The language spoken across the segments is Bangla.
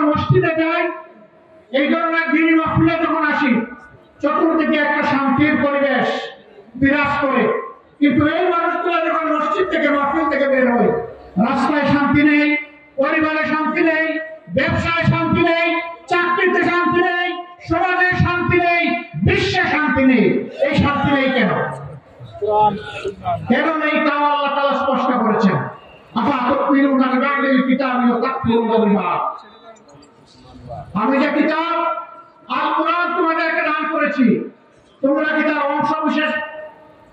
মসজিদে যাই, এই ধরনের দিনী মাহফিলে যখন আসি, চতুর্দিকে একটা শান্তির পরিবেশ বিরাজ করে, কিন্তু এই মানুষগুলো যখন মসজিদ থেকে মাহফিল থেকে বের হয়, রাস্তায় শান্তি নেই, পরিবারে শান্তি নেই, ব্যবসায় শান্তি নেই, চাকরিতে শান্তি নেই, সমাজে শান্তি নেই, বিশ্বে শান্তি নেই। এই শান্তি নেই কেন? কেন নেই তা আল্লাহ তাআলা স্পষ্ট করেছেন। আমি যে কিতাব আল কোরআন তোমাদেরকে দান করেছি, তোমরা কি তার অংশ বিশেষ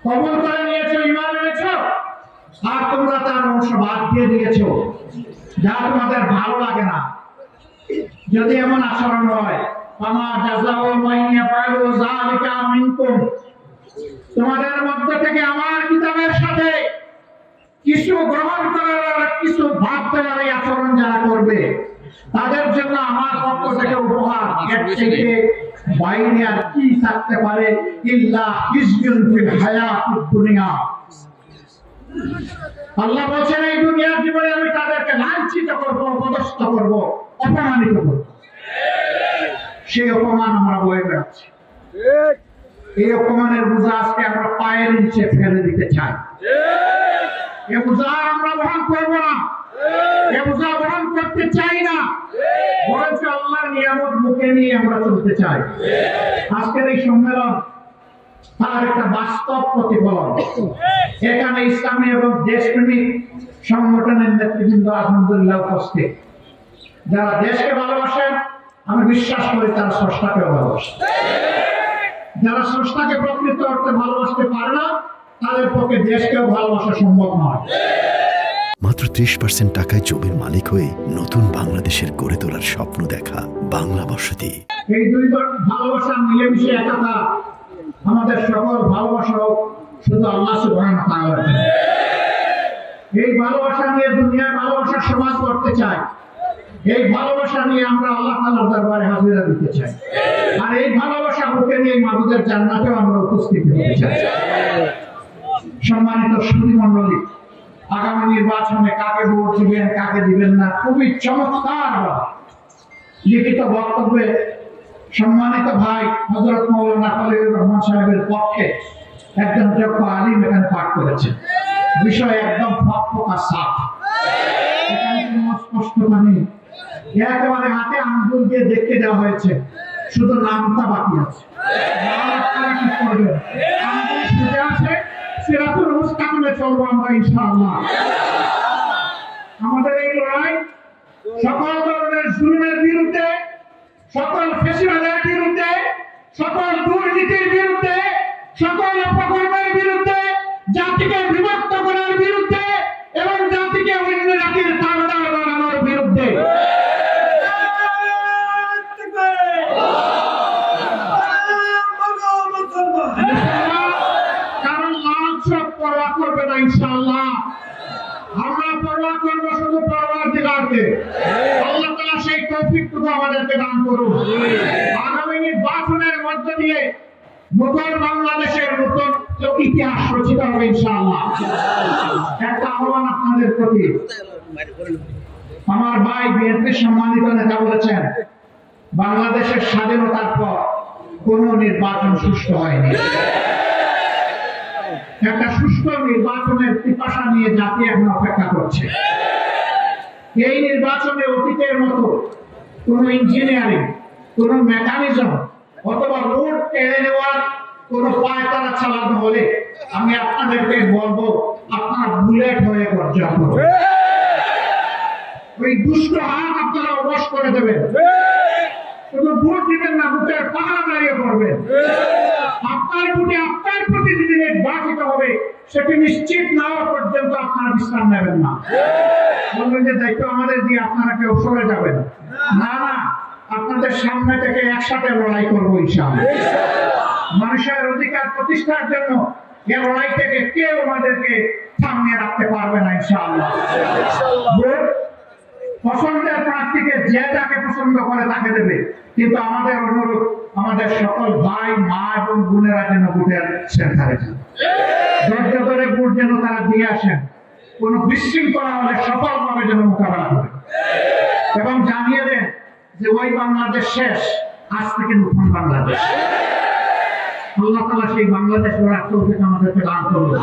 কবুল করে নিয়েছো, ঈমান এনেছো, আর তোমরা তার অংশ বাদ দিয়ে দিয়েছো, যা তোমাদের ভালো লাগে না। যদি এমন আচরণ হয়, ফামা জাযাউ মান ইয়াফআলু যালিকা মিনকুম, তোমাদের মধ্যে থেকে আমার কিতাবের সাথে কিছু গ্রহণ করার আর কিছু ভাগ দেওয়ার এই আচরণ যারা করবে, তাদের জন্য আমার পক্ষ থেকে উপহার এর থেকে বাইরে আর কি থাকতে পারে? ইল্লা ইজগুন ফিল হায়াতুদ দুনিয়া। আল্লাহ বলেন এই দুনিয়ার জীবনে আমি তাদেরকে লাঞ্ছিত করব, অপদস্থ করব, অপমানিত করব। সেই অপমান আমরা বয়ে বেড়াচ্ছি। এই অপমানের বোঝা আজকে আমরা পায়ের নিচে ফেলে দিতে চাই। এ বোঝা আমরা বহন করবো না, এ বোঝা বহন করতে চাই না, বরঞ্চ আল্লাহর নিয়ামত মুখে নিয়ে আমরা চলতে চাই। আজকের এই সম্মেলন তার একটা বাস্তব প্রতিফলন। এখানে ইসলামী এবং দেশপ্রেমিক সংগঠনের নেতৃবৃন্দ আলহামদুলিল্লাহ উপস্থিত। যারা দেশকে ভালোবাসেন, আমি বিশ্বাস করি তারা স্রষ্টাকেও ভালোবাসেন। যারা স্রষ্টাকে প্রকৃত অর্থে ভালোবাসতে পারে না, তাদের পক্ষে দেশকেও ভালোবাসা সম্ভব নয়। মাত্র 30% টাকায় জমির মালিক হয়ে নতুন বাংলাদেশের গড়ে তোলার স্বপ্ন দেখা বাংলা বসতি। এই দুই ভালোবাসা মিলেমিশে একাকার। আমাদের সকল ভালোবাসা শুধু আল্লাহ সুবহানাহু ওয়া তাআলার জন্য। এই ভালোবাসা নিয়ে দুনিয়ায় ভালোবাসার সমাজ করতে চাই। এই ভালোবাসা নিয়ে আমরা আল্লাহ তাআলার দরবারে হাজিরা দিতে চাই। আর এই ভালোবাসা বুকে নিয়ে মাবুদের জান্নাতেও আমরা উপস্থিত হতে চাই। সম্মানিত সুধী মণ্ডলী, আগামী নির্বাচনে কাকে ভোট দিবেন, কাকে দিবেন না, খুবই চমৎকার লিখিত বক্তব্যে সম্মানিত ভাই হযরত মাওলানা খলিলুর রহমান সাহেবের পক্ষে একজন যোগ্য আলিম এখানে পাঠ করেছেন। বিষয় একদম ফকফকা সাফ, এখানে কোনো স্পষ্টতা নেই। একেবারে হাতে আঙ্গুল দিয়ে দেখতে দেওয়া হয়েছে, শুধু নামটা বাকি আছে। কি করবেন? আঙ্গুল ছুটে আছে, সিরাতুল মুস্তাকিমে চলবো আমরা ইনশাআল্লাহ। আমাদের এই লড়াই সকল ধরনের জুলুমের বিরুদ্ধে, সকল ফ্যাসিবাদের বিরুদ্ধে, সকল দুর্নীতির বিরুদ্ধে, সকল অপকর্মের বিরুদ্ধে, জাতিকে বিভক্ত করার বিরুদ্ধে এবং জাতিকে অন্য জাতির তাবেদার বানানোর বিরুদ্ধে। কারণ লাঞ্ছ পরোয়া করবে না ইনশাআল্লাহ। আমরা পরোয়া করবো শুধু পরওয়ারদিগারকে। আল্লাহ তাআলা সেই তৌফিকটুকু আমাদেরকে দান করুন। আগামী নির্বাচনের মধ্য দিয়ে নতুন বাংলাদেশের নতুন ইতিহাস রচিত হবে ইনশাআল্লাহ। একটা আহ্বান আপনাদের প্রতি, আমার ভাই বিএনপির সম্মানিত নেতা বলেছেন, বাংলাদেশের স্বাধীনতার পর কোন নির্বাচন সুষ্ঠু হয়নি। একটা সুষ্ঠু নির্বাচনের পিপাসা নিয়ে জাতি এখন অপেক্ষা করছে। এই নির্বাচনে অতীতের মতো কোন ইঞ্জিনিয়ারিং, কোন মেকানিজম অথবা রোড কেড়ে নেওয়ার কোন পায়তারা চালানো হলে আমি আপনাদেরকে বলবো, আপনারা বুলেট হয়ে গর্জন করুন। ওই দুষ্ট হাত আপনারা অবশ করে দেবেন। শুধু ভোট দিবেন না, ভোটের পাহারা দাঁড়িয়ে করবেন। আপনার ভোটে আপনার প্রতিনিধি নির্বাচিত হবে, সেটি নিশ্চিত না হওয়া পর্যন্ত আপনারা বিশ্রাম নেবেন না। বলবেন যে দায়িত্ব আমাদের দিয়ে আপনারা কেউ সরে যাবেন না। না, আপনাদের সামনে থেকে একসাথে লড়াই করবো ইনশাআল্লাহ। মানুষের অধিকার প্রতিষ্ঠার জন্য এই লড়াই থেকে কেউ আমাদেরকে থামিয়ে রাখতে পারবে না ইনশাআল্লাহ। পছন্দের প্রার্থীকে যে যাকে পছন্দ করে তাকে দেবে, কিন্তু আমাদের অনুরোধ, আমাদের সকল ভাই মা এবং বোনেরা যেন ভোটের সেন্টারে যান। ধৈর্য ধরে ভোট যেন তারা দিয়ে আসেন। কোন বিশৃঙ্খলা হলে সফলভাবে যেন মোকাবেলা করে এবং জানিয়ে দেন যে ওই বাংলাদেশ শেষ, আজ থেকে নতুন বাংলাদেশ। আল্লাহ তাআলা সেই বাংলাদেশ গড়ার তৌফিক আমাদেরকে দান করুন।